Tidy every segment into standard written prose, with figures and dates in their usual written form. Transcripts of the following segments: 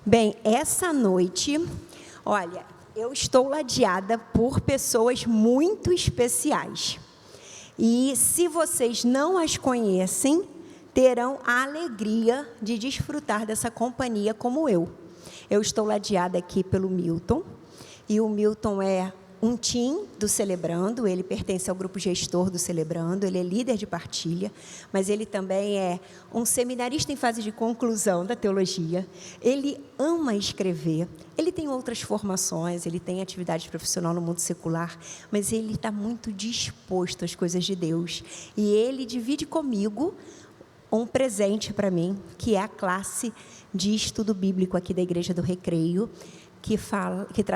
Bem, essa noite, olha, eu estou ladeada por pessoas muito especiais. E se vocês não as conhecem, terão a alegria de desfrutar dessa companhia como eu. Eu estou ladeada aqui pelo Milton, e o Milton é um team do Celebrando, ele pertence ao grupo gestor do Celebrando, ele é líder de partilha, mas ele também é um seminarista em fase de conclusão da teologia, ele ama escrever, ele tem outras formações, ele tem atividade profissional no mundo secular, mas ele está muito disposto às coisas de Deus, e ele divide comigo um presente para mim, que é a classe de estudo bíblico aqui da Igreja do Recreio, que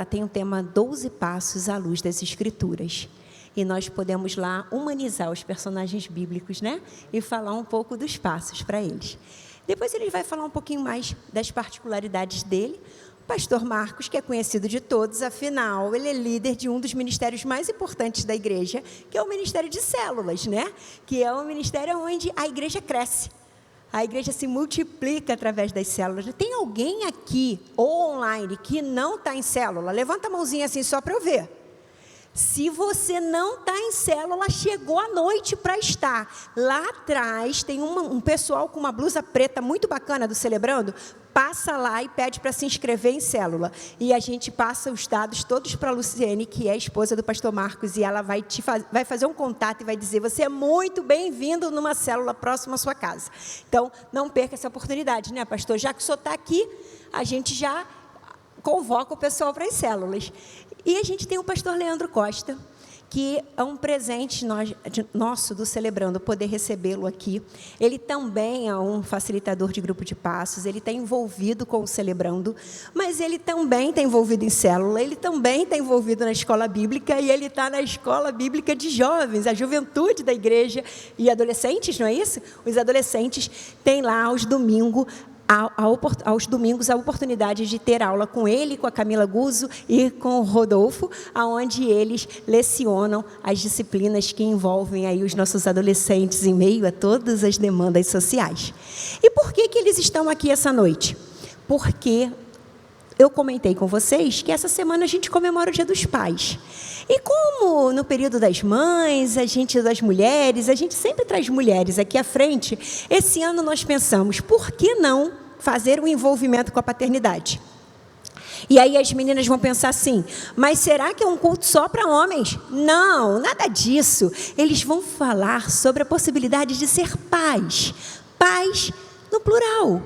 tem o tema 12 Passos à Luz das Escrituras. E nós podemos lá humanizar os personagens bíblicos, né? E falar um pouco dos passos para eles. Depois ele vai falar um pouquinho mais das particularidades dele. O pastor Marcos, que é conhecido de todos, afinal, ele é líder de um dos ministérios mais importantes da igreja, que é o Ministério de Células, né? Que é um ministério onde a igreja cresce. A igreja se multiplica através das células. Tem alguém aqui, ou online, que não está em célula? Levanta a mãozinha assim só para eu ver. Se você não está em célula, chegou a noite para estar. Lá atrás tem um pessoal com uma blusa preta muito bacana do Celebrando. Passa lá e pede para se inscrever em célula. E a gente passa os dados todos para a Luciene, que é a esposa do pastor Marcos, e ela vai fazer um contato e vai dizer: você é muito bem-vindo numa célula próxima à sua casa. Então, não perca essa oportunidade, né, pastor? Já que o senhor está aqui, a gente já convoca o pessoal para as células. E a gente tem o pastor Leandro Costa, que é um presente nosso do Celebrando, poder recebê-lo aqui. Ele também é um facilitador de grupo de passos, ele está envolvido com o Celebrando, mas ele também está envolvido em célula, ele também está envolvido na escola bíblica, e ele está na escola bíblica de jovens, a juventude da igreja, e adolescentes, não é isso? Os adolescentes têm lá aos domingos a oportunidade de ter aula com ele, com a Camila Guzzo e com o Rodolfo, onde eles lecionam as disciplinas que envolvem aí os nossos adolescentes em meio a todas as demandas sociais. E por que eles estão aqui essa noite? Porque eu comentei com vocês que essa semana a gente comemora o Dia dos Pais. E como no período das mães, das mulheres, a gente sempre traz mulheres aqui à frente, esse ano nós pensamos, por que não fazer um envolvimento com a paternidade? E aí as meninas vão pensar assim, mas será que é um culto só para homens? Não, nada disso. Eles vão falar sobre a possibilidade de ser pais. Pais no plural.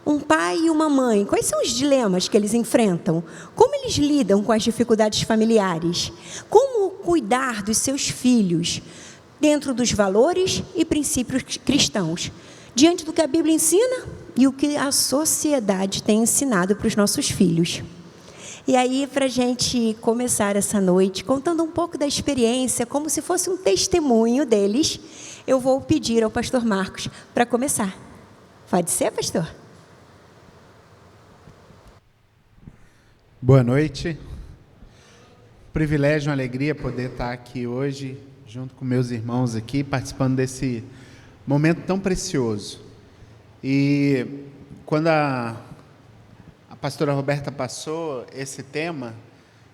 Um pai e uma mãe, quais são os dilemas que eles enfrentam? Como eles lidam com as dificuldades familiares? Como cuidar dos seus filhos dentro dos valores e princípios cristãos? Diante do que a Bíblia ensina e o que a sociedade tem ensinado para os nossos filhos. E aí, para a gente começar essa noite, contando um pouco da experiência, como se fosse um testemunho deles, eu vou pedir ao pastor Marcos para começar. Pode ser, pastor? Boa noite, privilégio, uma alegria poder estar aqui hoje, junto com meus irmãos aqui, participando desse momento tão precioso. E quando a pastora Roberta passou esse tema,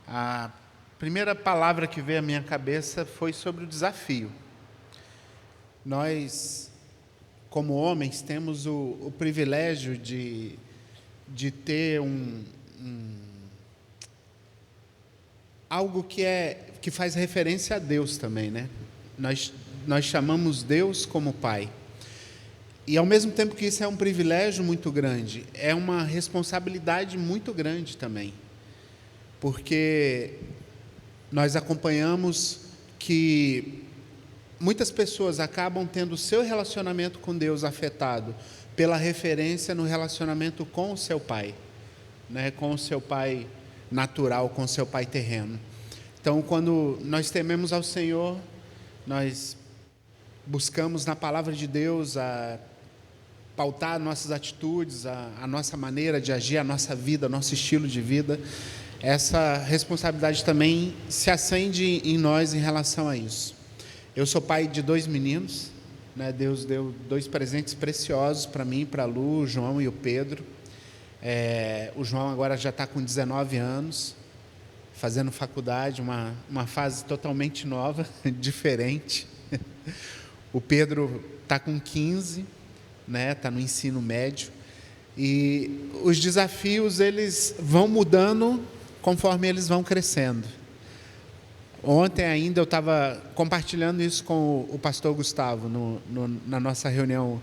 a primeira palavra que veio à minha cabeça foi sobre o desafio. Nós, como homens, temos o privilégio de ter algo que faz referência a Deus também, né? Nós chamamos Deus como Pai. E ao mesmo tempo que isso é um privilégio muito grande, é uma responsabilidade muito grande também. Porque nós acompanhamos que muitas pessoas acabam tendo o seu relacionamento com Deus afetado pela referência no relacionamento com o seu pai, né? Com o seu pai natural, com o seu pai terreno. Então, quando nós tememos ao Senhor, nós buscamos na palavra de Deus a pautar nossas atitudes, a nossa maneira de agir, a nossa vida, nosso estilo de vida. Essa responsabilidade também se acende em nós em relação a isso. Eu sou pai de 2 meninos, né? Deus deu 2 presentes preciosos para mim, para a Lu, o João e o Pedro. O João agora já está com 19 anos, fazendo faculdade, uma fase totalmente nova, diferente. O Pedro está com 15, né? Está no ensino médio. E os desafios, eles vão mudando conforme eles vão crescendo. Ontem ainda eu estava compartilhando isso com o pastor Gustavo, na nossa reunião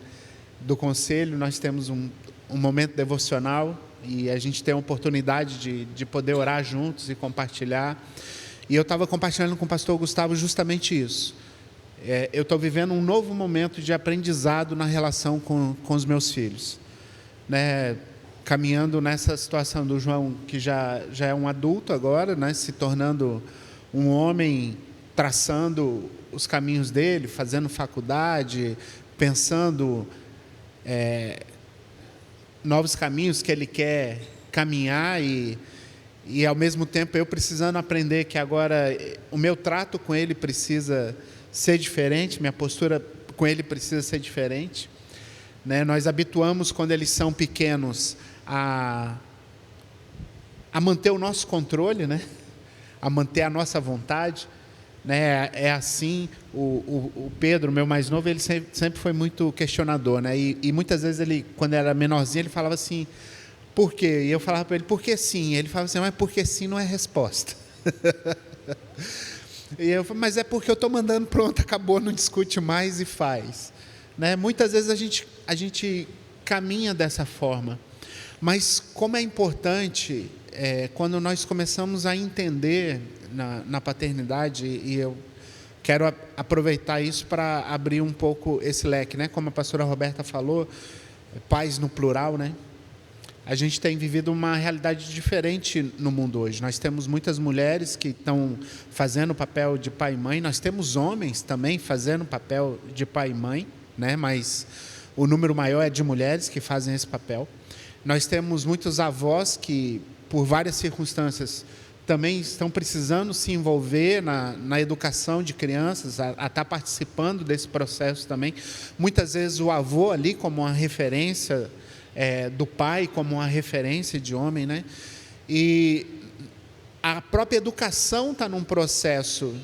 do conselho. Nós temos um momento devocional e a gente tem a oportunidade de poder orar juntos e compartilhar. E eu estava compartilhando com o pastor Gustavo justamente isso. Eu estou vivendo um novo momento de aprendizado na relação com os meus filhos, né? Caminhando nessa situação do João, que já é um adulto agora, né? Se tornando um homem, traçando os caminhos dele, fazendo faculdade, pensando novos caminhos que ele quer caminhar e ao mesmo tempo eu precisando aprender que agora o meu trato com ele precisa ser diferente, minha postura com ele precisa ser diferente, né? Nós habituamos, quando eles são pequenos, a manter o nosso controle, né? A manter a nossa vontade, né? É assim. O Pedro, meu mais novo, ele sempre foi muito questionador, né? E muitas vezes ele, quando era menorzinho, ele falava assim: por quê? E eu falava para ele: por que sim? Ele falava assim: mas porque sim não é resposta. E eu falei: mas é porque eu estou mandando, pronto, acabou, não discute mais e faz, né? Muitas vezes a gente caminha dessa forma, mas como é importante quando nós começamos a entender na paternidade, e eu quero aproveitar isso para abrir um pouco esse leque, né? Como a pastora Roberta falou, pais no plural, né? A gente tem vivido uma realidade diferente no mundo hoje. Nós temos muitas mulheres que estão fazendo o papel de pai e mãe, nós temos homens também fazendo o papel de pai e mãe, né? Mas o número maior é de mulheres que fazem esse papel. Nós temos muitos avós que, por várias circunstâncias, também estão precisando se envolver na educação de crianças, a estar participando desse processo também. Muitas vezes o avô ali como uma referência do pai, como uma referência de homem, né? E a própria educação está num processo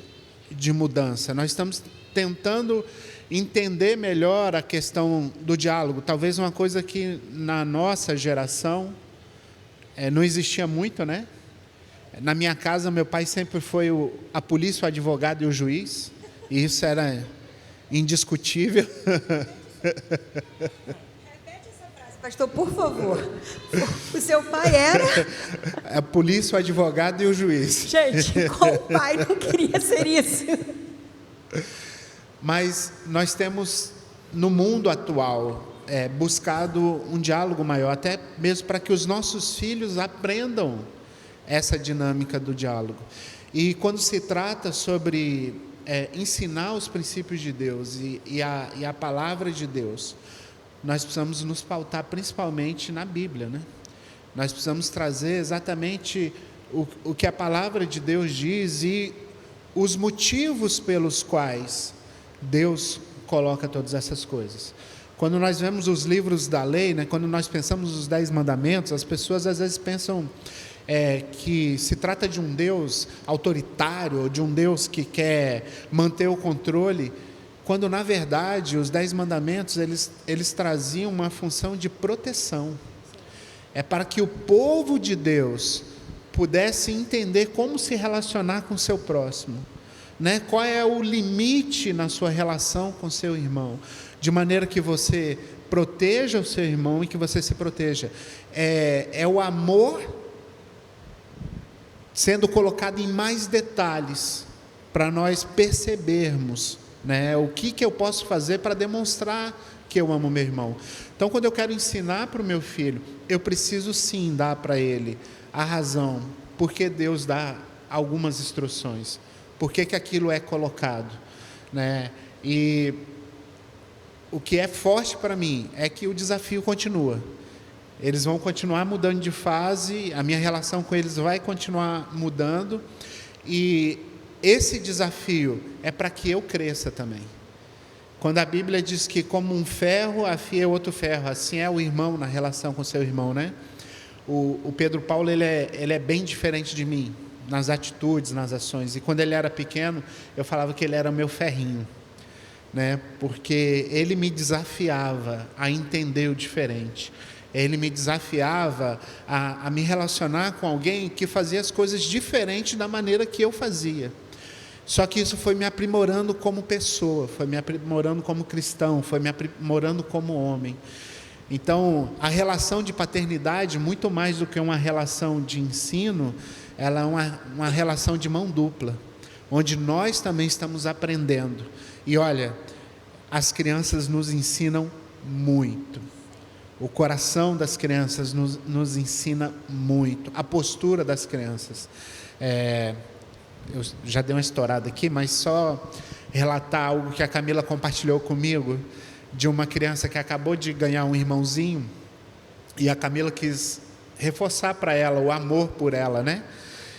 de mudança. Nós estamos tentando entender melhor a questão do diálogo. Talvez uma coisa que na nossa geração não existia muito, né? Na minha casa, meu pai sempre foi a polícia, o advogado e o juiz, e isso era indiscutível. Pastor, por favor. O seu pai era? A polícia, o advogado e o juiz. Gente, qual pai não queria ser isso? Mas nós temos, no mundo atual, buscado um diálogo maior, até mesmo para que os nossos filhos aprendam essa dinâmica do diálogo. E quando se trata sobre ensinar os princípios de Deus e a palavra de Deus, nós precisamos nos pautar principalmente na Bíblia, né? Nós precisamos trazer exatamente o que a palavra de Deus diz e os motivos pelos quais Deus coloca todas essas coisas. Quando nós vemos os livros da lei, né, quando nós pensamos nos 10 mandamentos, as pessoas às vezes pensam que se trata de um Deus autoritário, de um Deus que quer manter o controle, quando na verdade os 10 mandamentos eles traziam uma função de proteção. É para que o povo de Deus pudesse entender como se relacionar com o seu próximo, né? Qual é o limite na sua relação com seu irmão, de maneira que você proteja o seu irmão e que você se proteja. É o amor sendo colocado em mais detalhes para nós percebermos, né, o que eu posso fazer para demonstrar que eu amo meu irmão. Então, quando eu quero ensinar para o meu filho, eu preciso sim dar para ele a razão, porque Deus dá algumas instruções, por que aquilo é colocado, né? E o que é forte para mim é que o desafio continua. Eles vão continuar mudando de fase, a minha relação com eles vai continuar mudando, e esse desafio é para que eu cresça também. Quando a Bíblia diz que como um ferro afia outro ferro, assim é o irmão na relação com seu irmão, né? o Pedro Paulo ele é bem diferente de mim, nas atitudes, nas ações. E quando ele era pequeno, eu falava que ele era meu ferrinho, né? Porque ele me desafiava a entender o diferente. Ele me desafiava a me relacionar com alguém que fazia as coisas diferentes da maneira que eu fazia. Só que isso foi me aprimorando como pessoa, foi me aprimorando como cristão, foi me aprimorando como homem. Então, a relação de paternidade, muito mais do que uma relação de ensino, ela é uma relação de mão dupla, onde nós também estamos aprendendo. E olha, as crianças nos ensinam muito. O coração das crianças nos ensina muito. A postura das crianças. Eu já dei uma estourada aqui, mas só relatar algo que a Camila compartilhou comigo, de uma criança que acabou de ganhar um irmãozinho, e a Camila quis reforçar para ela o amor por ela, né?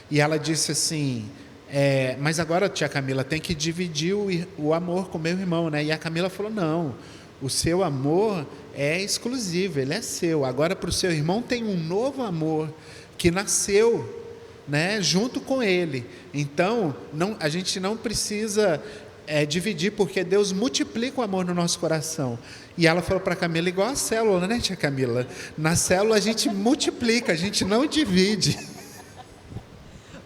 E ela disse assim, mas agora, tia Camila, tem que dividir o amor com meu irmão, né? E a Camila falou, não, o seu amor é exclusivo, ele é seu. Agora, para o seu irmão tem um novo amor que nasceu, né, junto com ele. Então, a gente não precisa dividir, porque Deus multiplica o amor no nosso coração. E ela falou para a Camila, igual a célula, né, tia Camila? Na célula a gente multiplica, a gente não divide.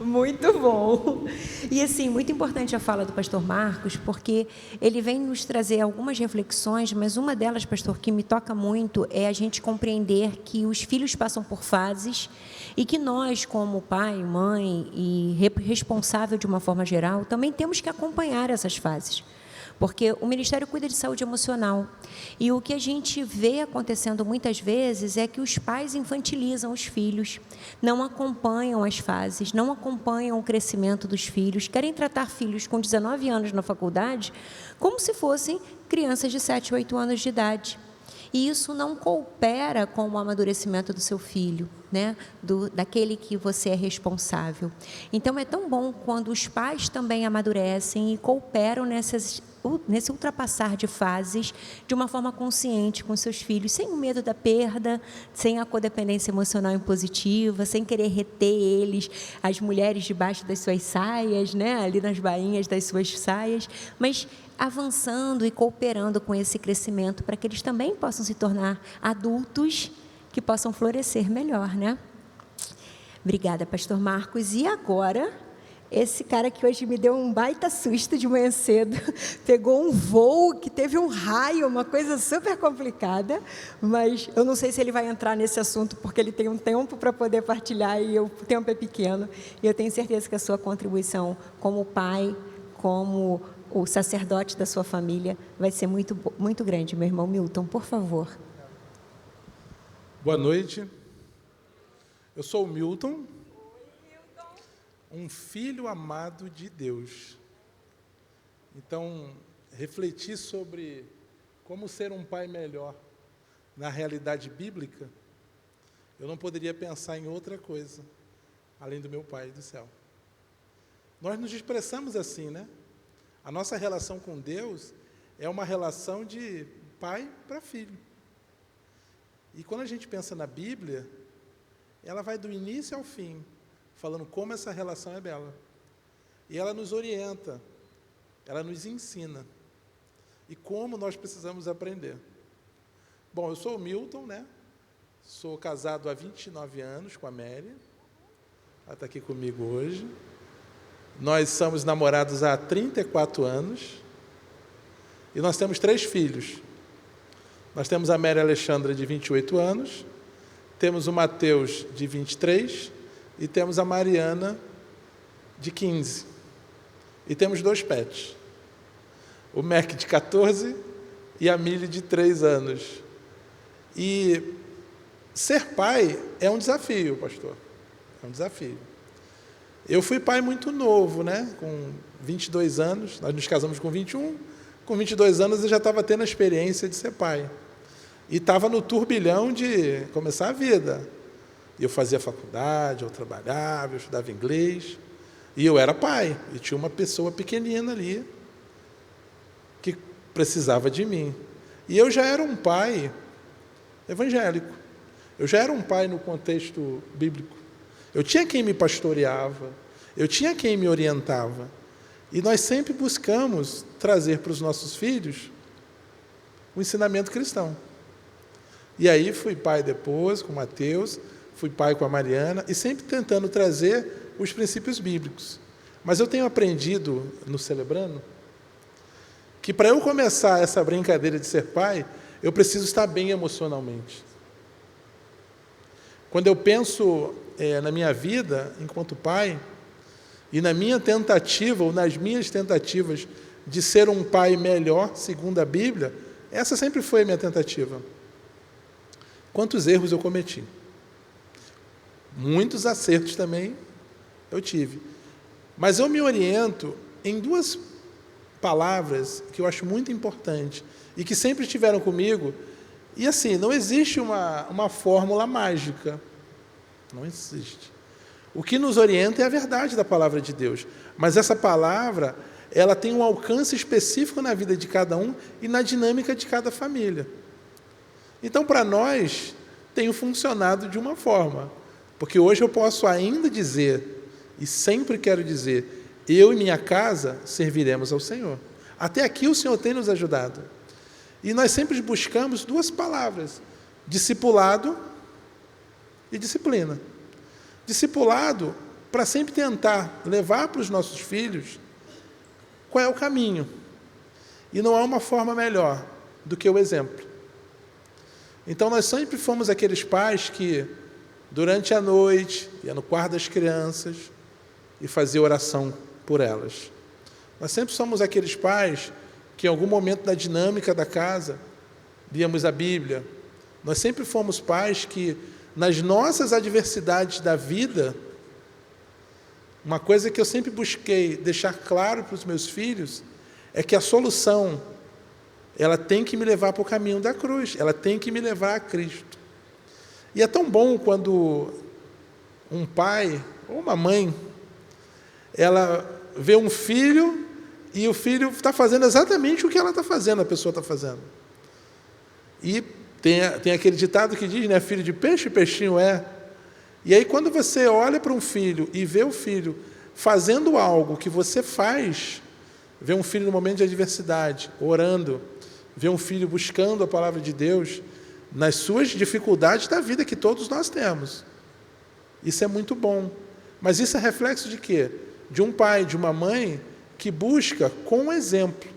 Muito bom. E assim, muito importante a fala do pastor Marcos, porque ele vem nos trazer algumas reflexões, mas uma delas, pastor, que me toca muito, é a gente compreender que os filhos passam por fases e que nós, como pai, mãe e responsável de uma forma geral, também temos que acompanhar essas fases. Porque o Ministério cuida de saúde emocional. E o que a gente vê acontecendo muitas vezes é que os pais infantilizam os filhos, não acompanham as fases, não acompanham o crescimento dos filhos, querem tratar filhos com 19 anos na faculdade como se fossem crianças de 7, 8 anos de idade. E isso não coopera com o amadurecimento do seu filho, né? Daquele que você é responsável. Então, é tão bom quando os pais também amadurecem e cooperam nesse ultrapassar de fases de uma forma consciente com seus filhos, sem o medo da perda, sem a codependência emocional impositiva, sem querer reter eles, as mulheres debaixo das suas saias, né? Ali nas bainhas das suas saias, mas avançando e cooperando com esse crescimento para que eles também possam se tornar adultos que possam florescer melhor, né? Obrigada, pastor Marcos. E agora, esse cara que hoje me deu um baita susto de manhã cedo, pegou um voo que teve um raio, uma coisa super complicada, mas eu não sei se ele vai entrar nesse assunto, porque ele tem um tempo para poder partilhar e o tempo é pequeno. E eu tenho certeza que a sua contribuição como pai, como o sacerdote da sua família, vai ser muito, muito grande. Meu irmão Milton, por favor. Boa noite. Eu sou o Milton, um filho amado de Deus. Então, refletir sobre como ser um pai melhor na realidade bíblica, eu não poderia pensar em outra coisa, além do meu Pai do céu. Nós nos expressamos assim, né? A nossa relação com Deus é uma relação de pai para filho. E quando a gente pensa na Bíblia, ela vai do início ao fim, falando como essa relação é bela. E ela nos orienta, ela nos ensina. E como nós precisamos aprender. Bom, eu sou o Milton, né? Sou casado há 29 anos com a Mary. Ela está aqui comigo hoje. Nós somos namorados há 34 anos. E nós temos 3 filhos. Nós temos a Mary Alexandra, de 28 anos. Temos o Mateus, de 23. E temos a Mariana, de 15. E temos 2 pets. O Mac, de 14, e a Milly, de 3 anos. E ser pai é um desafio, pastor. É um desafio. Eu fui pai muito novo, né? Com 22 anos. Nós nos casamos com 21. Com 22 anos eu já estava tendo a experiência de ser pai. E estava no turbilhão de começar a vida. Eu fazia faculdade, eu trabalhava, eu estudava inglês. E eu era pai. E tinha uma pessoa pequenina ali que precisava de mim. E eu já era um pai evangélico. Eu já era um pai no contexto bíblico. Eu tinha quem me pastoreava, eu tinha quem me orientava. E nós sempre buscamos trazer para os nossos filhos o ensinamento cristão. E aí fui pai depois com o Mateus, fui pai com a Mariana, e sempre tentando trazer os princípios bíblicos. Mas eu tenho aprendido no Celebrando que para eu começar essa brincadeira de ser pai, eu preciso estar bem emocionalmente. Quando eu penso na minha vida enquanto pai, e na minha tentativa, ou nas minhas tentativas de ser um pai melhor, segundo a Bíblia, essa sempre foi a minha tentativa. Quantos erros eu cometi? Muitos acertos também eu tive. Mas eu me oriento em duas palavras que eu acho muito importante e que sempre estiveram comigo. E assim, não existe uma fórmula mágica. Não existe. O que nos orienta é a verdade da palavra de Deus. Mas essa palavra, ela tem um alcance específico na vida de cada um e na dinâmica de cada família. Então, para nós, tem funcionado de uma forma. Porque hoje eu posso ainda dizer, e sempre quero dizer, eu e minha casa serviremos ao Senhor. Até aqui o Senhor tem nos ajudado. E nós sempre buscamos duas palavras, discipulado e disciplina. Discipulado para sempre tentar levar para os nossos filhos qual é o caminho. E não há uma forma melhor do que o exemplo. Então nós sempre fomos aqueles pais que, durante a noite, ia no quarto das crianças e fazia oração por elas. Nós sempre somos aqueles pais que, em algum momento da dinâmica da casa, líamos a Bíblia. Nós sempre fomos pais que, nas nossas adversidades da vida, uma coisa que eu sempre busquei deixar claro para os meus filhos é que a solução, ela tem que me levar para o caminho da cruz, ela tem que me levar a Cristo. E é tão bom quando um pai ou uma mãe, ela vê um filho e o filho está fazendo exatamente o que ela está fazendo, a pessoa está fazendo. E tem aquele ditado que diz, né, filho de peixe, peixinho é. E aí quando você olha para um filho e vê o filho fazendo algo que você faz, vê um filho no momento de adversidade, orando, vê um filho buscando a palavra de Deus, nas suas dificuldades da vida que todos nós temos. Isso é muito bom. Mas isso é reflexo de quê? De um pai, de uma mãe que busca com um exemplo.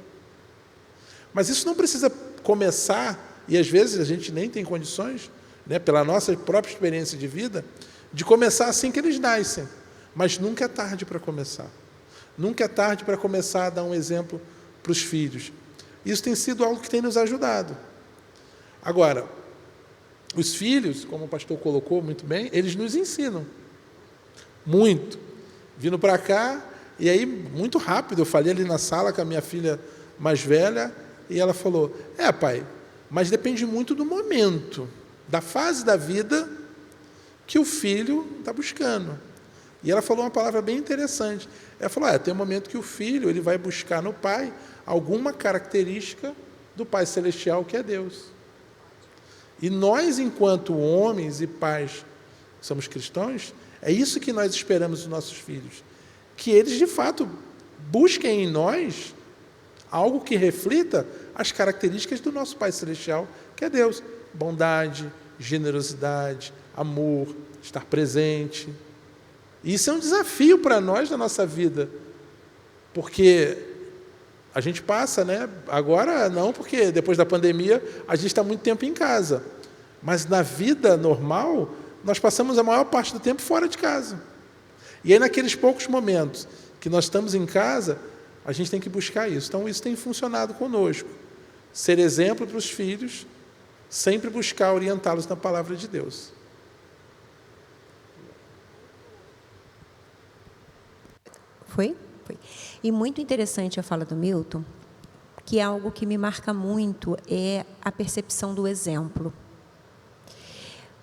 Mas isso não precisa começar, e às vezes a gente nem tem condições, né, pela nossa própria experiência de vida, de começar assim que eles nascem. Mas nunca é tarde para começar. Nunca é tarde para começar a dar um exemplo para os filhos. Isso tem sido algo que tem nos ajudado. Agora, os filhos, como o pastor colocou muito bem, eles nos ensinam. Muito. Vindo para cá, e aí, muito rápido, eu falei ali na sala com a minha filha mais velha, e ela falou, pai, mas depende muito do momento, da fase da vida que o filho está buscando. E ela falou uma palavra bem interessante. Ela falou, tem um momento que o filho ele vai buscar no pai alguma característica do Pai Celestial, que é Deus. E nós, enquanto homens e pais que somos cristãos, é isso que nós esperamos dos nossos filhos. Que eles, de fato, busquem em nós algo que reflita as características do nosso Pai Celestial, que é Deus. Bondade, generosidade, amor, estar presente. E isso é um desafio para nós na nossa vida, porque a gente passa, né? Agora não, porque depois da pandemia a gente está muito tempo em casa. Mas na vida normal, nós passamos a maior parte do tempo fora de casa. E aí, naqueles poucos momentos que nós estamos em casa, a gente tem que buscar isso. Então, isso tem funcionado conosco. Ser exemplo para os filhos, sempre buscar orientá-los na palavra de Deus. Foi? Foi. E muito interessante a fala do Milton, que é algo que me marca muito, é a percepção do exemplo.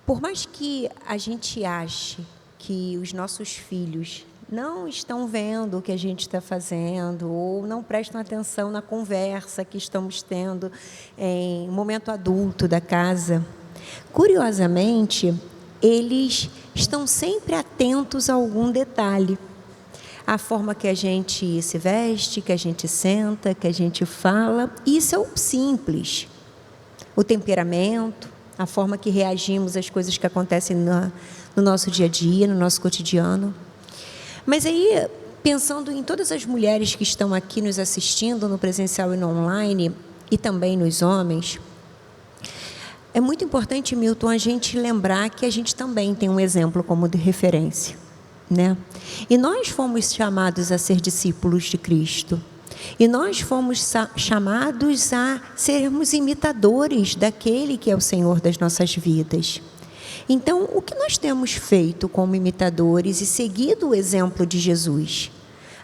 Por mais que a gente ache que os nossos filhos não estão vendo o que a gente está fazendo, ou não prestam atenção na conversa que estamos tendo em um momento adulto da casa, Curiosamente, eles estão sempre atentos a algum detalhe. A forma que a gente se veste, que a gente senta, que a gente fala, isso é o simples. O temperamento, a forma que reagimos às coisas que acontecem no nosso dia a dia, no nosso cotidiano. Mas aí, pensando em todas as mulheres que estão aqui nos assistindo no presencial e no online, e também nos homens, é muito importante, Milton, a gente lembrar que a gente também tem um exemplo como de referência, né? E nós fomos chamados a ser discípulos de Cristo. E nós fomos chamados a sermos imitadores daquele que é o Senhor das nossas vidas. Então, o que nós temos feito como imitadores e seguido o exemplo de Jesus?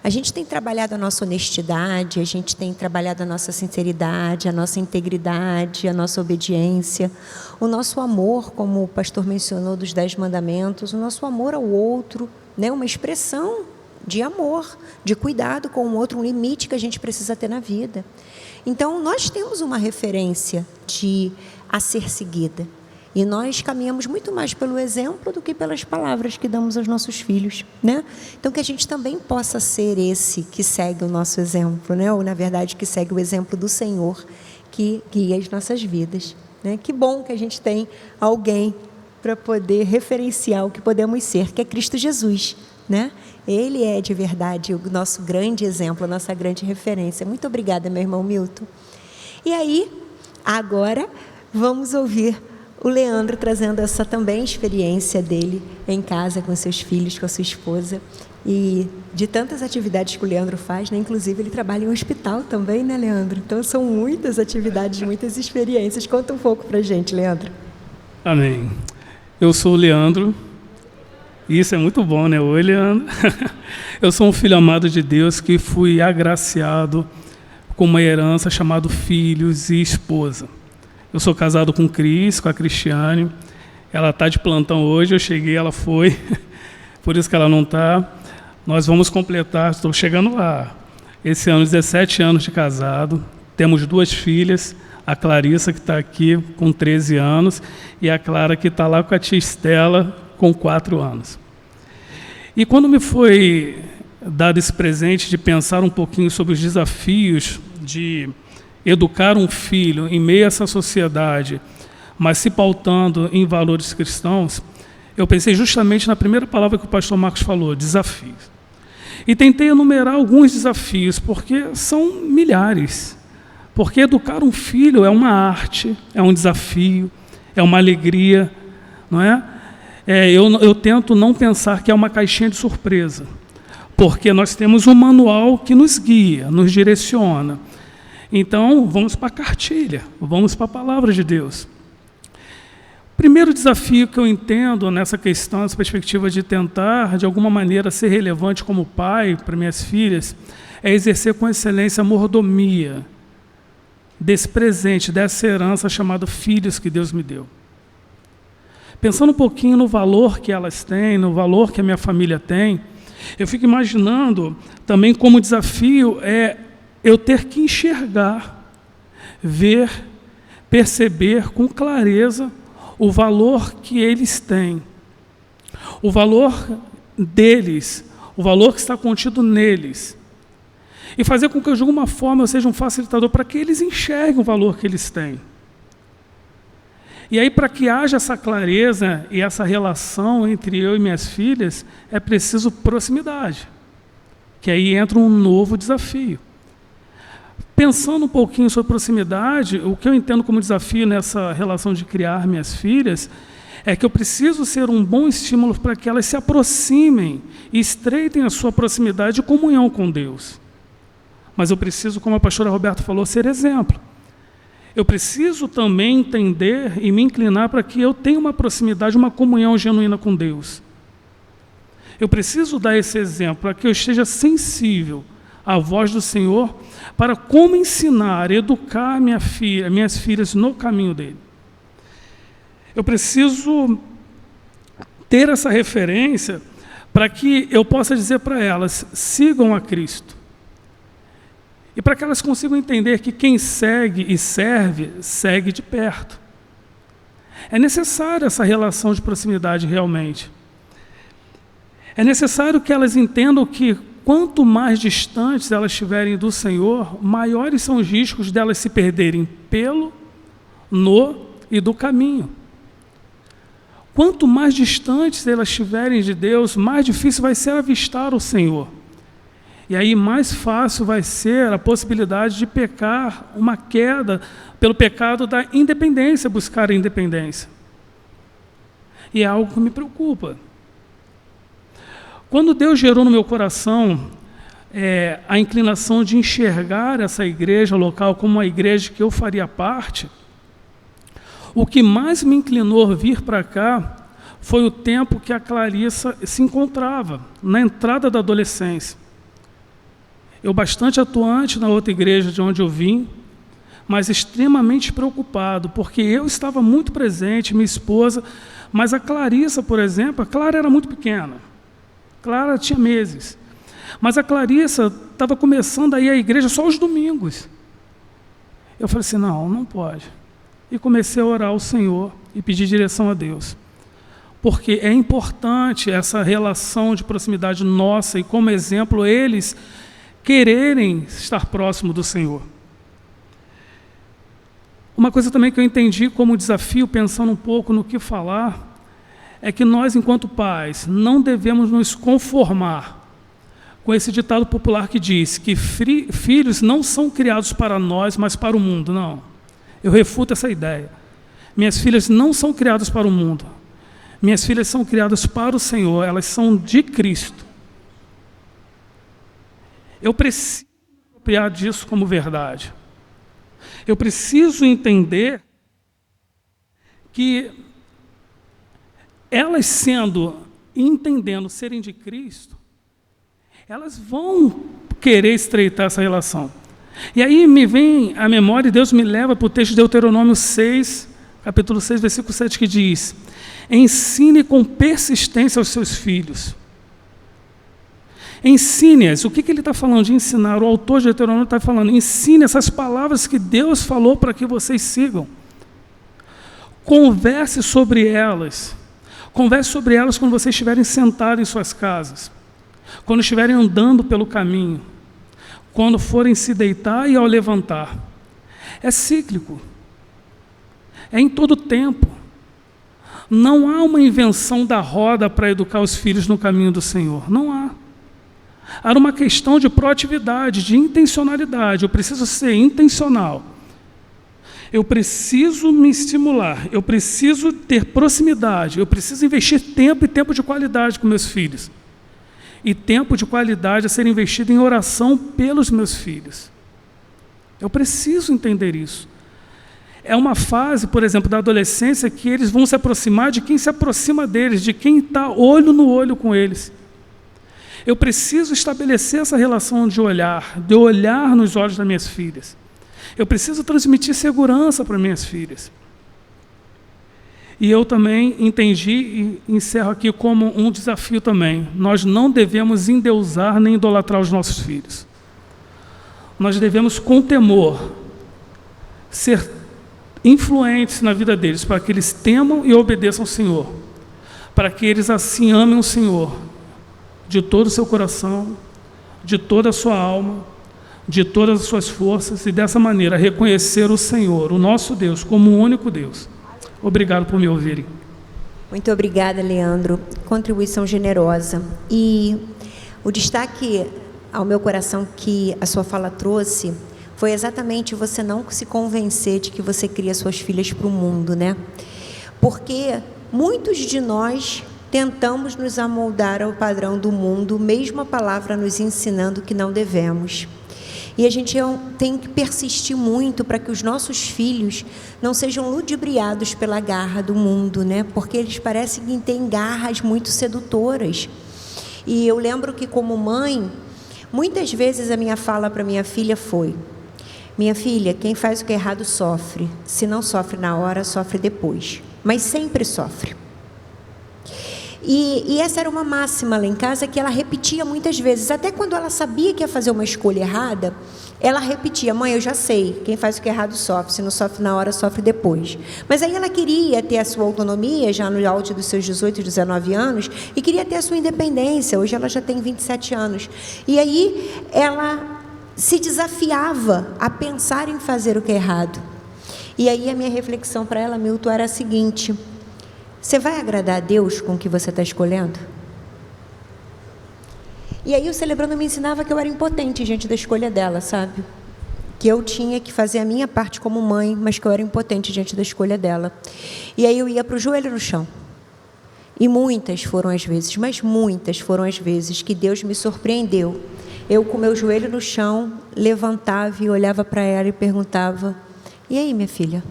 A gente tem trabalhado a nossa honestidade, a gente tem trabalhado a nossa sinceridade, a nossa integridade, a nossa obediência, o nosso amor, como o pastor mencionou dos 10 mandamentos, o nosso amor ao outro, né? Uma expressão de amor, de cuidado com o outro, um limite que a gente precisa ter na vida. Então, nós temos uma referência a ser seguida. E nós caminhamos muito mais pelo exemplo do que pelas palavras que damos aos nossos filhos, né? Então, que a gente também possa ser esse que segue o nosso exemplo, né? Ou, na verdade, que segue o exemplo do Senhor, que guia as nossas vidas, né? Que bom que a gente tem alguém para poder referenciar o que podemos ser, que é Cristo Jesus, né? Ele é, de verdade, o nosso grande exemplo, a nossa grande referência. Muito obrigada, meu irmão Milton. E aí, agora, vamos ouvir o Leandro trazendo essa também experiência dele em casa, com seus filhos, com a sua esposa. E de tantas atividades que o Leandro faz, né? Inclusive ele trabalha em um hospital também, né, Leandro? Então são muitas atividades, muitas experiências. Conta um pouco pra gente, Leandro. Amém. Eu sou o Leandro. Isso é muito bom, né? Oi, Leandro. Eu sou um filho amado de Deus que fui agraciado com uma herança chamada filhos e esposa. Eu sou casado com Cris, com a Cristiane. Ela está de plantão hoje, eu cheguei, ela foi. Por isso que ela não está. Nós vamos completar, estou chegando lá. Esse ano, 17 anos de casado. Temos 2 filhas, a Clarissa, que está aqui, com 13 anos, e a Clara, que está lá com a tia Estela, com 4 anos. E quando me foi dado esse presente de pensar um pouquinho sobre os desafios de educar um filho em meio a essa sociedade, mas se pautando em valores cristãos, eu pensei justamente na primeira palavra que o pastor Marcos falou, desafios. E tentei enumerar alguns desafios, porque são milhares. Porque educar um filho é uma arte, é um desafio, é uma alegria, não é? Eu tento não pensar que é uma caixinha de surpresa, porque nós temos um manual que nos guia, nos direciona. Então, vamos para a cartilha, vamos para a palavra de Deus. Primeiro desafio que eu entendo nessa questão, essa perspectiva de tentar, de alguma maneira, ser relevante como pai para minhas filhas, é exercer com excelência a mordomia desse presente, dessa herança chamada filhos que Deus me deu. Pensando um pouquinho no valor que elas têm, no valor que a minha família tem, eu fico imaginando também como desafio eu ter que enxergar, ver, perceber com clareza o valor que eles têm, o valor deles, o valor que está contido neles, e fazer com que, de alguma forma, eu seja um facilitador para que eles enxerguem o valor que eles têm. E aí, para que haja essa clareza e essa relação entre eu e minhas filhas, é preciso proximidade, que aí entra um novo desafio. Pensando um pouquinho sobre proximidade, o que eu entendo como desafio nessa relação de criar minhas filhas é que eu preciso ser um bom estímulo para que elas se aproximem e estreitem a sua proximidade e comunhão com Deus. Mas eu preciso, como a pastora Roberta falou, ser exemplo. Eu preciso também entender e me inclinar para que eu tenha uma proximidade, uma comunhão genuína com Deus. Eu preciso dar esse exemplo para que eu esteja sensível à voz do Senhor para como ensinar, educar minhas filhas no caminho dele. Eu preciso ter essa referência para que eu possa dizer para elas, sigam a Cristo. E para que elas consigam entender que quem segue e serve, segue de perto. É necessária essa relação de proximidade realmente. É necessário que elas entendam que quanto mais distantes elas estiverem do Senhor, maiores são os riscos delas se perderem no e do caminho. Quanto mais distantes elas estiverem de Deus, mais difícil vai ser avistar o Senhor. E aí mais fácil vai ser a possibilidade de pecar uma queda pelo pecado da independência, buscar a independência. E é algo que me preocupa. Quando Deus gerou no meu coração a inclinação de enxergar essa igreja local como uma igreja que eu faria parte, o que mais me inclinou a vir para cá foi o tempo que a Clarissa se encontrava, na entrada da adolescência. Eu bastante atuante na outra igreja de onde eu vim, mas extremamente preocupado, porque eu estava muito presente, minha esposa, mas a Clarissa, por exemplo, a Clara era muito pequena. Clara tinha meses. Mas a Clarissa estava começando a ir à igreja só aos domingos. Eu falei assim, não pode. E comecei a orar ao Senhor e pedir direção a Deus. Porque é importante essa relação de proximidade nossa e, como exemplo, eles quererem estar próximo do Senhor. Uma coisa também que eu entendi como desafio, pensando um pouco no que falar, é que nós, enquanto pais, não devemos nos conformar com esse ditado popular que diz que filhos não são criados para nós, mas para o mundo. Não. Eu refuto essa ideia. Minhas filhas não são criadas para o mundo. Minhas filhas são criadas para o Senhor, elas são de Cristo. Eu preciso me apropriar disso como verdade. Eu preciso entender que elas entendendo serem de Cristo, elas vão querer estreitar essa relação. E aí me vem à memória, e Deus me leva para o texto de Deuteronômio 6, capítulo 6, versículo 7, que diz: ensine com persistência aos seus filhos. Ensine-as. O que ele está falando de ensinar? O autor de Deuteronômio está falando, ensine essas palavras que Deus falou para que vocês sigam. Converse sobre elas. Converse sobre elas quando vocês estiverem sentados em suas casas, quando estiverem andando pelo caminho, quando forem se deitar e ao levantar. É cíclico. É em todo tempo. Não há uma invenção da roda para educar os filhos no caminho do Senhor. Não há. Há uma questão de proatividade, de intencionalidade. Eu preciso ser intencional. Eu preciso me estimular. Eu preciso ter proximidade. Eu preciso investir tempo e tempo de qualidade com meus filhos. E tempo de qualidade a ser investido em oração pelos meus filhos. Eu preciso entender isso. É uma fase, por exemplo, da adolescência que eles vão se aproximar de quem se aproxima deles, de quem está olho no olho com eles. Eu preciso estabelecer essa relação de olhar nos olhos das minhas filhas. Eu preciso transmitir segurança para minhas filhas. E eu também entendi e encerro aqui como um desafio também. Nós não devemos endeusar nem idolatrar os nossos filhos. Nós devemos, com temor, ser influentes na vida deles, para que eles temam e obedeçam ao Senhor, para que eles assim amem o Senhor de todo o seu coração, de toda a sua alma, de todas as suas forças, e dessa maneira reconhecer o Senhor, o nosso Deus, como o único Deus. Obrigado por me ouvirem. Muito obrigada, Leandro. Contribuição generosa. E o destaque ao meu coração que a sua fala trouxe foi exatamente você não se convencer de que você cria suas filhas para o mundo, né? Porque muitos de nós tentamos nos amoldar ao padrão do mundo, mesmo a palavra nos ensinando que não devemos. E a gente tem que persistir muito para que os nossos filhos não sejam ludibriados pela garra do mundo, né? Porque eles parecem que têm garras muito sedutoras. E eu lembro que, como mãe, muitas vezes a minha fala para minha filha foi: minha filha, quem faz o que é errado sofre. Se não sofre na hora, sofre depois. Mas sempre sofre. E essa era uma máxima lá em casa que ela repetia muitas vezes. Até quando ela sabia que ia fazer uma escolha errada, ela repetia: mãe, eu já sei, quem faz o que é errado sofre, se não sofre na hora, sofre depois. Mas aí ela queria ter a sua autonomia, já no auge dos seus 18, 19 anos, e queria ter a sua independência. Hoje ela já tem 27 anos. E aí ela se desafiava a pensar em fazer o que é errado. E aí a minha reflexão para ela, Milton, era a seguinte: você vai agradar a Deus com o que você está escolhendo? E aí o Celebrando me ensinava que eu era impotente diante da escolha dela, sabe? Que eu tinha que fazer a minha parte como mãe, mas que eu era impotente diante da escolha dela. E aí eu ia para o joelho no chão. E muitas foram as vezes, mas muitas foram as vezes que Deus me surpreendeu. Eu, com meu joelho no chão, levantava e olhava para ela e perguntava: e aí, minha filha?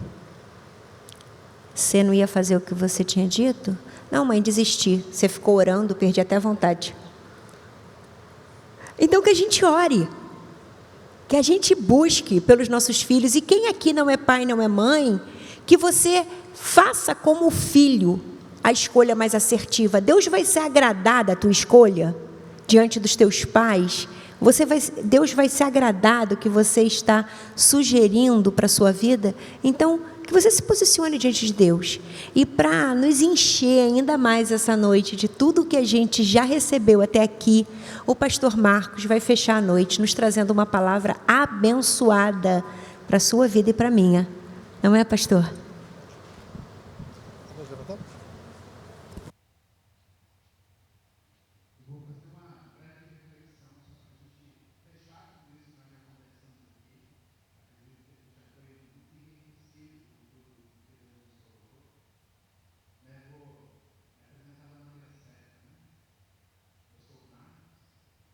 Você não ia fazer o que você tinha dito? Não, mãe, desisti. Você ficou orando, perdi até a vontade. Então, que a gente ore, que a gente busque pelos nossos filhos. E quem aqui não é pai, não é mãe, que você faça como filho a escolha mais assertiva. Deus vai se agradar da tua escolha diante dos teus pais. Deus vai se agradar do que você está sugerindo para a sua vida. Então, que você se posicione diante de Deus. E para nos encher ainda mais essa noite de tudo que a gente já recebeu até aqui, o pastor Marcos vai fechar a noite nos trazendo uma palavra abençoada para a sua vida e para a minha. Não é, pastor?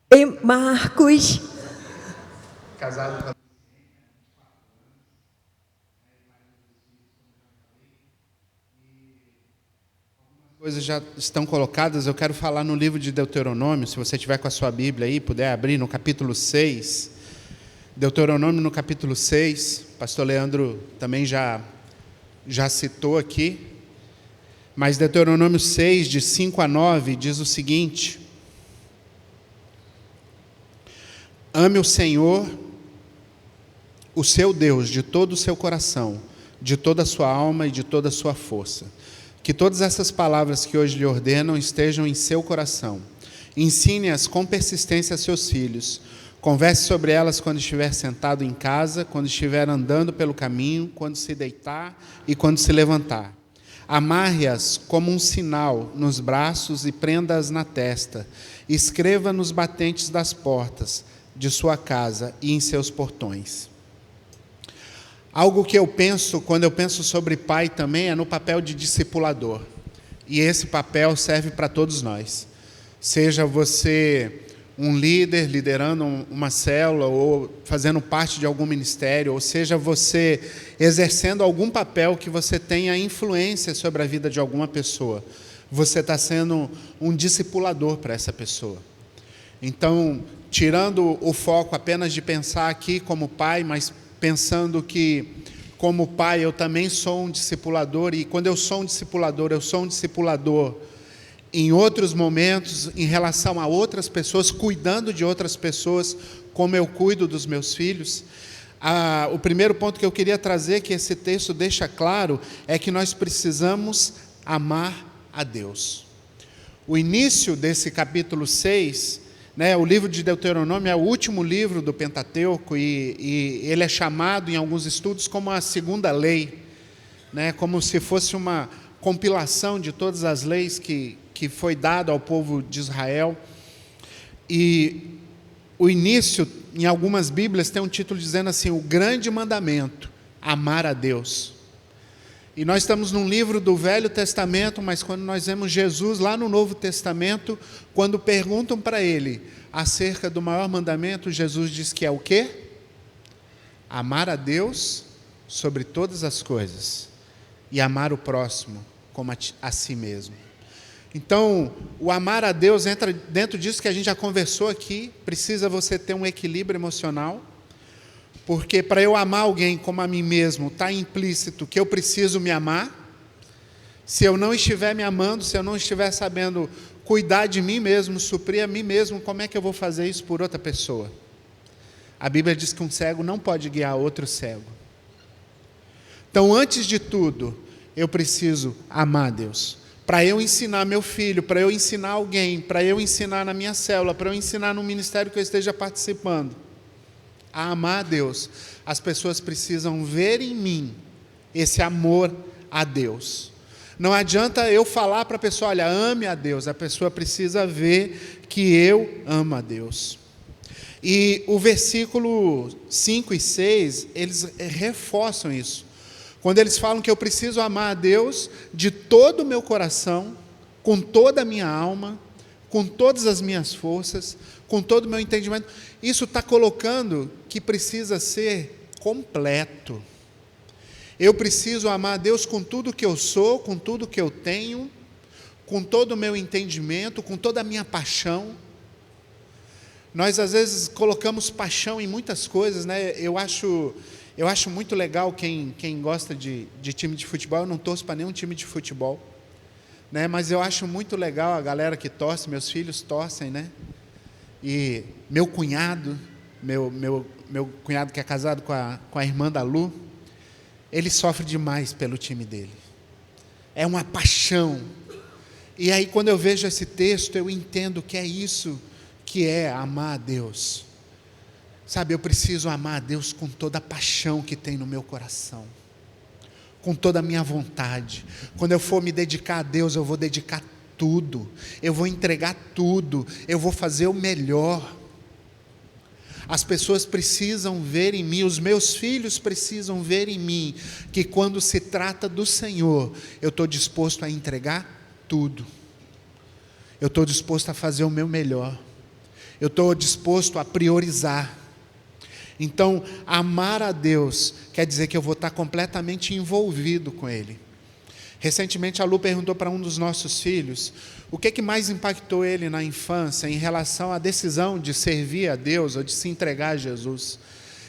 E Marcos. Casado com coisas já estão colocadas. Eu quero falar no livro de Deuteronômio. Se você tiver com a sua Bíblia aí, puder abrir no capítulo 6. Deuteronômio no capítulo 6. Pastor Leandro também já citou aqui. Mas Deuteronômio 6, de 5 a 9, diz o seguinte: ame o Senhor, o seu Deus, de todo o seu coração, de toda a sua alma e de toda a sua força. Que todas essas palavras que hoje lhe ordenam estejam em seu coração. Ensine-as com persistência a seus filhos. Converse sobre elas quando estiver sentado em casa, quando estiver andando pelo caminho, quando se deitar e quando se levantar. Amarre-as como um sinal nos braços e prenda-as na testa. Escreva nos batentes das portas de sua casa e em seus portões. Algo que eu penso, quando eu penso sobre pai também, é no papel de discipulador. E esse papel serve para todos nós. Seja você um líder, liderando uma célula, ou fazendo parte de algum ministério, ou seja você exercendo algum papel que você tenha influência sobre a vida de alguma pessoa. Você está sendo um discipulador para essa pessoa. Então, tirando o foco apenas de pensar aqui como pai, mas pensando que, como pai, eu também sou um discipulador, e quando eu sou um discipulador em outros momentos, em relação a outras pessoas, cuidando de outras pessoas, como eu cuido dos meus filhos. O primeiro ponto que eu queria trazer, que esse texto deixa claro, é que nós precisamos amar a Deus. O início desse capítulo 6, o livro de Deuteronômio é o último livro do Pentateuco, e ele é chamado em alguns estudos como a segunda lei, como se fosse uma compilação de todas as leis que foi dado ao povo de Israel. E o início, em algumas Bíblias, tem um título dizendo assim: o grande mandamento, amar a Deus. E nós estamos num livro do Velho Testamento, mas quando nós vemos Jesus lá no Novo Testamento, quando perguntam para ele acerca do maior mandamento, Jesus diz que é o quê? Amar a Deus sobre todas as coisas e amar o próximo como a si mesmo. Então, o amar a Deus entra dentro disso que a gente já conversou aqui. Precisa você ter um equilíbrio emocional, porque para eu amar alguém como a mim mesmo, está implícito que eu preciso me amar. Se eu não estiver me amando, se eu não estiver sabendo cuidar de mim mesmo, suprir a mim mesmo, como é que eu vou fazer isso por outra pessoa? A Bíblia diz que um cego não pode guiar outro cego. Então, antes de tudo, eu preciso amar a Deus. Para eu ensinar meu filho, para eu ensinar alguém, para eu ensinar na minha célula, para eu ensinar no ministério que eu esteja participando, a amar a Deus, as pessoas precisam ver em mim esse amor a Deus. Não adianta eu falar para a pessoa, olha, ame a Deus, a pessoa precisa ver que eu amo a Deus. E o versículo 5 e 6, eles reforçam isso. Quando eles falam que eu preciso amar a Deus de todo o meu coração, com toda a minha alma, com todas as minhas forças, com todo o meu entendimento, isso está colocando que precisa ser completo. Eu preciso amar a Deus com tudo que eu sou, com tudo que eu tenho, com todo o meu entendimento, com toda a minha paixão. Nós, às vezes, colocamos paixão em muitas coisas, né? Eu acho muito legal quem gosta de time de futebol. Eu não torço para nenhum time de futebol, né? Mas eu acho muito legal a galera que torce, meus filhos torcem, né? E meu cunhado que é casado com a irmã da Lu, ele sofre demais pelo time dele. É uma paixão. E aí, quando eu vejo esse texto, eu entendo que é isso que é amar a Deus. Sabe, eu preciso amar a Deus com toda a paixão que tem no meu coração, com toda a minha vontade. Quando eu for me dedicar a Deus, eu vou dedicar tudo, eu vou entregar tudo, eu vou fazer o melhor. As pessoas precisam ver em mim, os meus filhos precisam ver em mim, que quando se trata do Senhor, eu estou disposto a entregar tudo, eu estou disposto a fazer o meu melhor, eu estou disposto a priorizar. Então, amar a Deus quer dizer que eu vou estar completamente envolvido com Ele. Recentemente a Lu perguntou para um dos nossos filhos o que mais impactou ele na infância em relação à decisão de servir a Deus ou de se entregar a Jesus.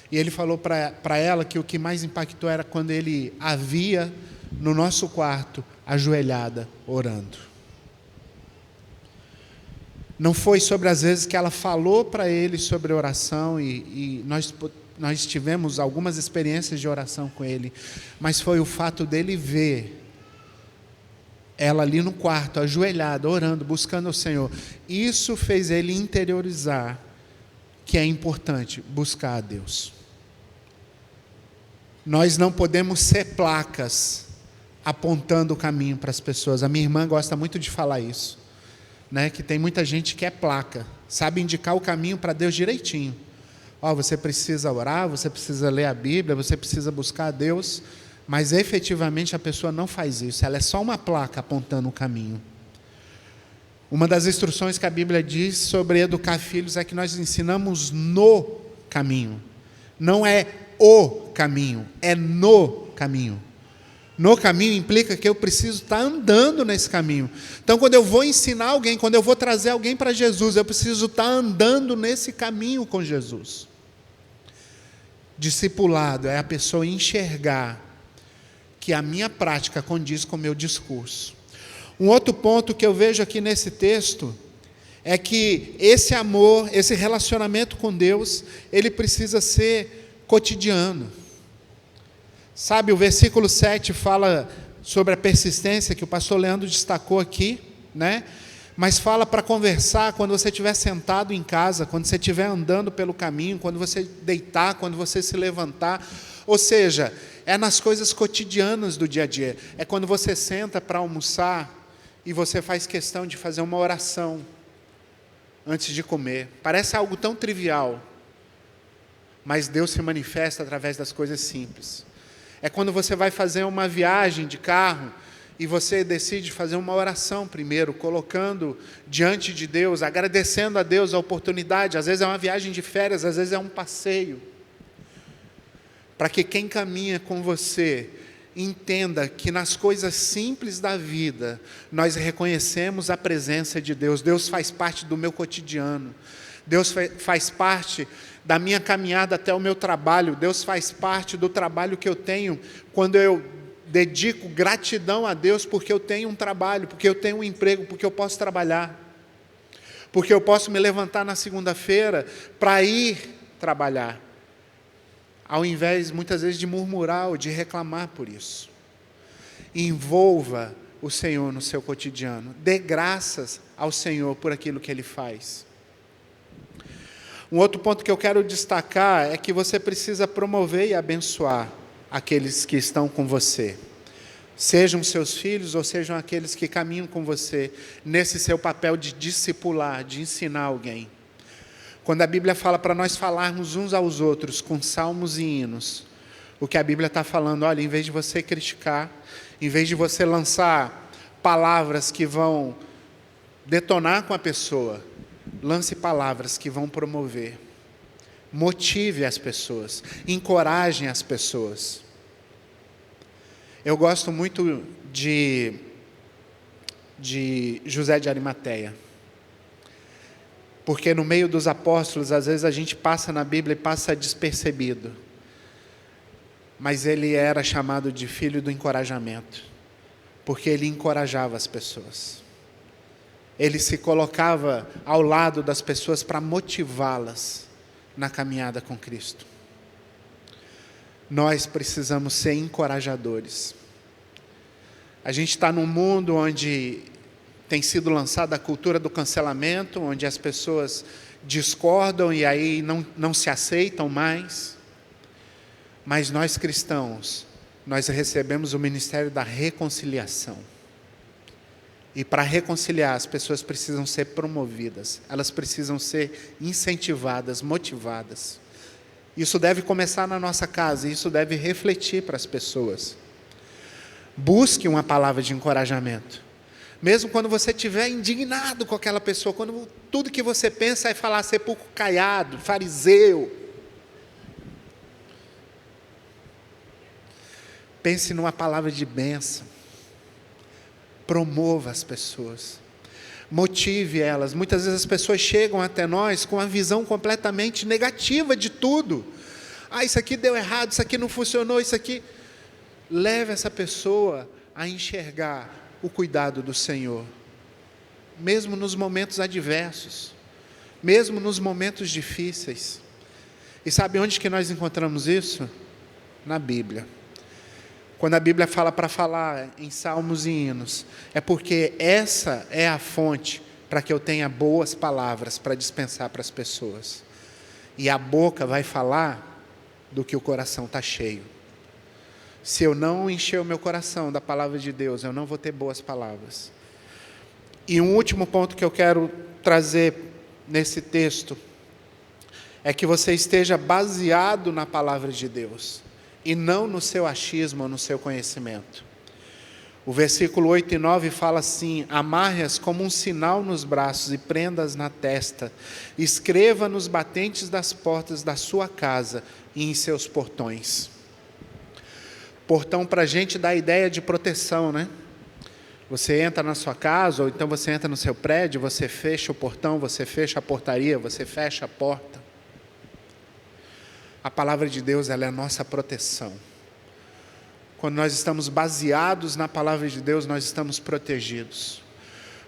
E ele falou para ela que o que mais impactou era quando ele a via no nosso quarto, ajoelhada, orando. Não foi sobre as vezes que ela falou para ele sobre oração e nós tivemos algumas experiências de oração com ele, mas foi o fato dele ver ela ali no quarto, ajoelhada, orando, buscando o Senhor. Isso fez ele interiorizar que é importante buscar a Deus. Nós não podemos ser placas apontando o caminho para as pessoas. A minha irmã gosta muito de falar isso, né? Que tem muita gente que é placa, sabe indicar o caminho para Deus direitinho. Você precisa orar, você precisa ler a Bíblia, você precisa buscar a Deus, mas efetivamente a pessoa não faz isso, ela é só uma placa apontando o caminho. Uma das instruções que a Bíblia diz sobre educar filhos é que nós ensinamos no caminho, não é o caminho, é no caminho. No caminho implica que eu preciso estar andando nesse caminho. Então, quando eu vou ensinar alguém, quando eu vou trazer alguém para Jesus, eu preciso estar andando nesse caminho com Jesus. Discipulado é a pessoa enxergar que a minha prática condiz com o meu discurso. Um outro ponto que eu vejo aqui nesse texto é que esse amor, esse relacionamento com Deus, ele precisa ser cotidiano. Sabe, o versículo 7 fala sobre a persistência, que o pastor Leandro destacou aqui, né? Mas fala para conversar quando você estiver sentado em casa, quando você estiver andando pelo caminho, quando você deitar, quando você se levantar. Ou seja, é nas coisas cotidianas do dia a dia. É quando você senta para almoçar e você faz questão de fazer uma oração antes de comer. Parece algo tão trivial, mas Deus se manifesta através das coisas simples. É quando você vai fazer uma viagem de carro e você decide fazer uma oração primeiro, colocando diante de Deus, agradecendo a Deus a oportunidade. Às vezes é uma viagem de férias, às vezes é um passeio. Para que quem caminha com você entenda que nas coisas simples da vida, nós reconhecemos a presença de Deus. Deus faz parte do meu cotidiano. Deus faz parte da minha caminhada até o meu trabalho. Deus faz parte do trabalho que eu tenho quando eu dedico gratidão a Deus porque eu tenho um trabalho, porque eu tenho um emprego, porque eu posso trabalhar, porque eu posso me levantar na segunda-feira para ir trabalhar, ao invés, muitas vezes, de murmurar ou de reclamar por isso. Envolva o Senhor no seu cotidiano. Dê graças ao Senhor por aquilo que Ele faz. Um outro ponto que eu quero destacar é que você precisa promover e abençoar aqueles que estão com você. Sejam seus filhos ou sejam aqueles que caminham com você nesse seu papel de discipular, de ensinar alguém. Quando a Bíblia fala para nós falarmos uns aos outros com salmos e hinos, o que a Bíblia está falando, olha, em vez de você criticar, em vez de você lançar palavras que vão detonar com a pessoa, lance palavras que vão promover. Motive as pessoas, encorajem as pessoas. Eu gosto muito de José de Arimateia. Porque no meio dos apóstolos, às vezes a gente passa na Bíblia e passa despercebido. Mas ele era chamado de filho do encorajamento, porque ele encorajava as pessoas. Ele se colocava ao lado das pessoas para motivá-las na caminhada com Cristo. Nós precisamos ser encorajadores. A gente está num mundo onde tem sido lançada a cultura do cancelamento, onde as pessoas discordam e aí não se aceitam mais. Mas nós cristãos, nós recebemos o ministério da reconciliação. E para reconciliar, as pessoas precisam ser promovidas, elas precisam ser incentivadas, motivadas. Isso deve começar na nossa casa, isso deve refletir para as pessoas. Busque uma palavra de encorajamento. Mesmo quando você estiver indignado com aquela pessoa, quando tudo que você pensa é falar sepulcro caiado, fariseu. Pense numa palavra de bênção. Promova as pessoas. Motive elas. Muitas vezes as pessoas chegam até nós com uma visão completamente negativa de tudo. Isso aqui deu errado, isso aqui não funcionou, isso aqui... Leve essa pessoa a enxergar o cuidado do Senhor, mesmo nos momentos adversos, mesmo nos momentos difíceis. E sabe onde que nós encontramos isso? Na Bíblia. Quando a Bíblia fala para falar em salmos e hinos, é porque essa é a fonte para que eu tenha boas palavras para dispensar para as pessoas. E a boca vai falar do que o coração está cheio. Se eu não encher o meu coração da palavra de Deus, eu não vou ter boas palavras. E um último ponto que eu quero trazer nesse texto é que você esteja baseado na palavra de Deus e não no seu achismo ou no seu conhecimento. O versículo 8 e 9 fala assim: amarre-as como um sinal nos braços e prenda-as na testa. Escreva nos batentes das portas da sua casa e em seus portões. Portão para a gente dá a ideia de proteção, né? Você entra na sua casa, ou então você entra no seu prédio, você fecha o portão, você fecha a portaria, você fecha a porta. A palavra de Deus, ela é a nossa proteção. Quando nós estamos baseados na palavra de Deus, nós estamos protegidos.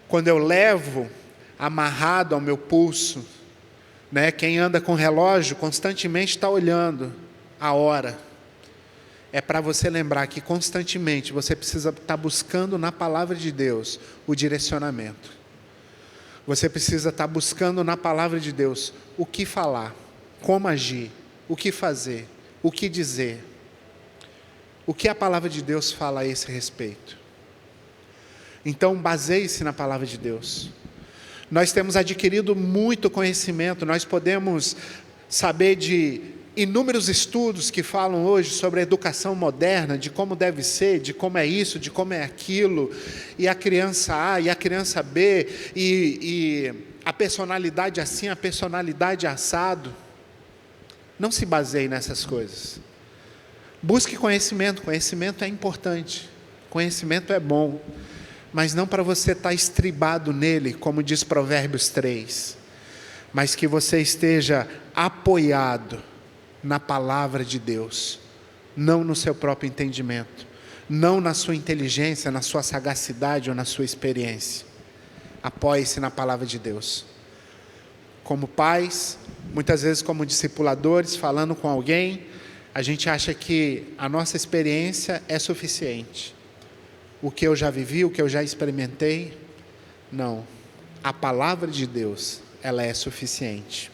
Quando eu levo amarrado ao meu pulso, né? Quem anda com relógio constantemente está olhando a hora. É para você lembrar que constantemente você precisa estar buscando na palavra de Deus o direcionamento. Você precisa estar buscando na palavra de Deus o que falar, como agir, o que fazer, o que dizer. O que a palavra de Deus fala a esse respeito. Então, baseie-se na palavra de Deus. Nós temos adquirido muito conhecimento, nós podemos saber de inúmeros estudos que falam hoje sobre a educação moderna, de como deve ser, de como é isso, de como é aquilo, e a criança A e a criança B, e a personalidade assim, a personalidade assado. Não se baseie nessas coisas. Busque conhecimento, conhecimento é importante, conhecimento é bom, mas não para você estar estribado nele, como diz Provérbios 3, mas que você esteja apoiado na palavra de Deus, não no seu próprio entendimento, não na sua inteligência, na sua sagacidade ou na sua experiência. Apoie-se na palavra de Deus. Como pais, muitas vezes como discipuladores, falando com alguém, a gente acha que a nossa experiência é suficiente. O que eu já vivi, o que eu já experimentei, não. A palavra de Deus, ela é suficiente.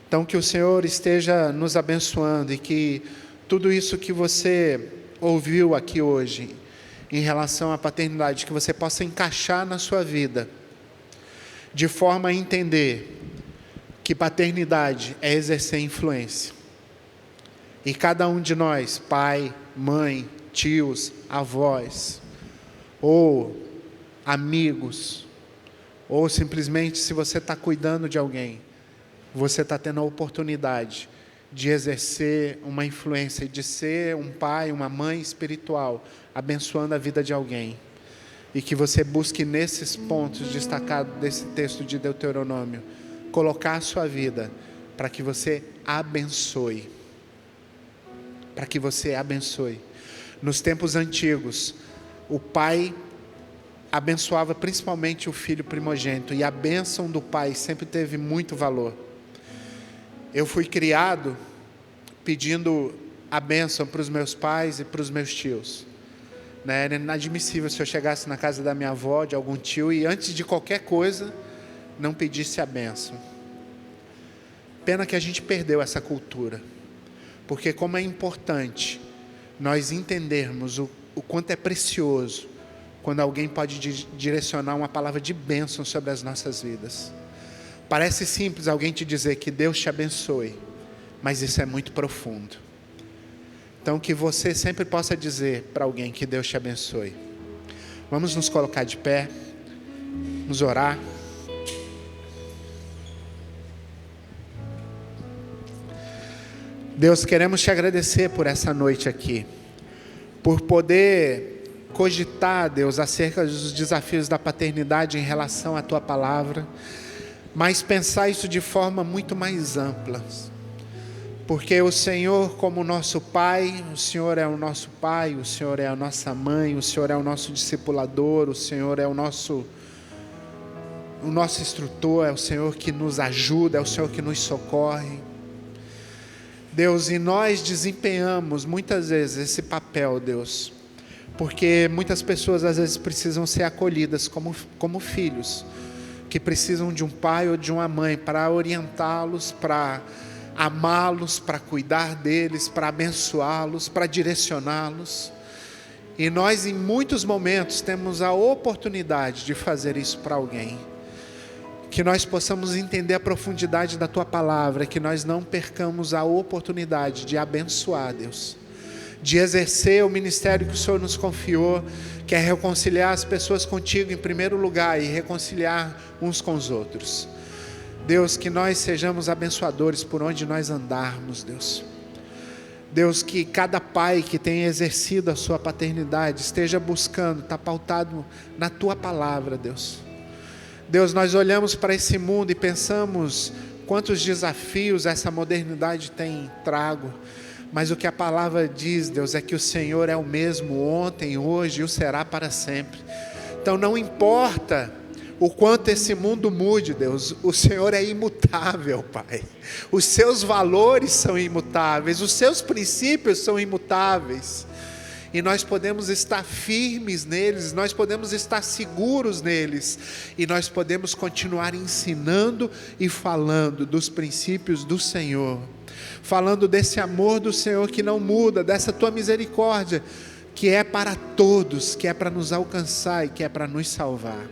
Então, que o Senhor esteja nos abençoando e que tudo isso que você ouviu aqui hoje, em relação à paternidade, que você possa encaixar na sua vida, de forma a entender que paternidade é exercer influência. E cada um de nós, pai, mãe, tios, avós, ou amigos, ou simplesmente se você está cuidando de alguém, você está tendo a oportunidade de exercer uma influência, de ser um pai, uma mãe espiritual, abençoando a vida de alguém. E que você busque nesses pontos destacados desse texto de Deuteronômio, colocar a sua vida para que você abençoe. Para que você abençoe. Nos tempos antigos, o pai abençoava principalmente o filho primogênito, e a bênção do pai sempre teve muito valor. Eu fui criado pedindo a bênção para os meus pais e para os meus tios. Era inadmissível se eu chegasse na casa da minha avó, de algum tio, e antes de qualquer coisa, não pedisse a bênção. Pena que a gente perdeu essa cultura. Porque como é importante nós entendermos o quanto é precioso quando alguém pode direcionar uma palavra de bênção sobre as nossas vidas. Parece simples alguém te dizer que Deus te abençoe, mas isso é muito profundo. Então que você sempre possa dizer para alguém que Deus te abençoe. Vamos nos colocar de pé, vamos orar. Deus, queremos te agradecer por essa noite aqui, por poder cogitar, Deus, acerca dos desafios da paternidade em relação à tua palavra, mas pensar isso de forma muito mais ampla, porque o Senhor, como nosso Pai, o Senhor é o nosso Pai, o Senhor é a nossa mãe, o Senhor é o nosso discipulador, o Senhor é o nosso instrutor, é o Senhor que nos ajuda, é o Senhor que nos socorre. Deus, e nós desempenhamos muitas vezes esse papel, Deus, porque muitas pessoas às vezes precisam ser acolhidas como filhos, que precisam de um pai ou de uma mãe para orientá-los, para amá-los, para cuidar deles, para abençoá-los, para direcioná-los. E nós em muitos momentos temos a oportunidade de fazer isso para alguém. Que nós possamos entender a profundidade da tua palavra, que nós não percamos a oportunidade de abençoar, Deus, de exercer o ministério que o Senhor nos confiou, que é reconciliar as pessoas contigo em primeiro lugar e reconciliar uns com os outros. Deus, que nós sejamos abençoadores por onde nós andarmos, Deus. Deus, que cada pai que tenha exercido a sua paternidade esteja buscando, está pautado na tua palavra, Deus. Deus, nós olhamos para esse mundo e pensamos quantos desafios essa modernidade tem trago, mas o que a palavra diz, Deus, é que o Senhor é o mesmo ontem, hoje e o será para sempre. Então não importa o quanto esse mundo mude, Deus, o Senhor é imutável, Pai. Os seus valores são imutáveis, os seus princípios são imutáveis. E nós podemos estar firmes neles, nós podemos estar seguros neles, e nós podemos continuar ensinando e falando dos princípios do Senhor, falando desse amor do Senhor que não muda, dessa tua misericórdia, que é para todos, que é para nos alcançar e que é para nos salvar.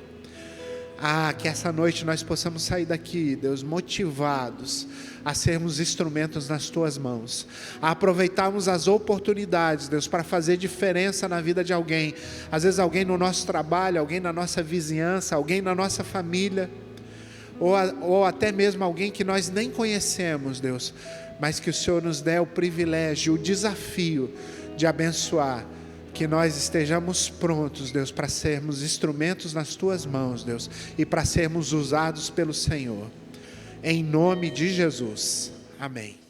Que essa noite nós possamos sair daqui, Deus, motivados a sermos instrumentos nas tuas mãos, a aproveitarmos as oportunidades, Deus, para fazer diferença na vida de alguém. Às vezes alguém no nosso trabalho, alguém na nossa vizinhança, alguém na nossa família, ou até mesmo alguém que nós nem conhecemos, Deus, mas que o Senhor nos dê o privilégio, o desafio de abençoar. Que nós estejamos prontos, Deus, para sermos instrumentos nas tuas mãos, Deus, e para sermos usados pelo Senhor. Em nome de Jesus. Amém.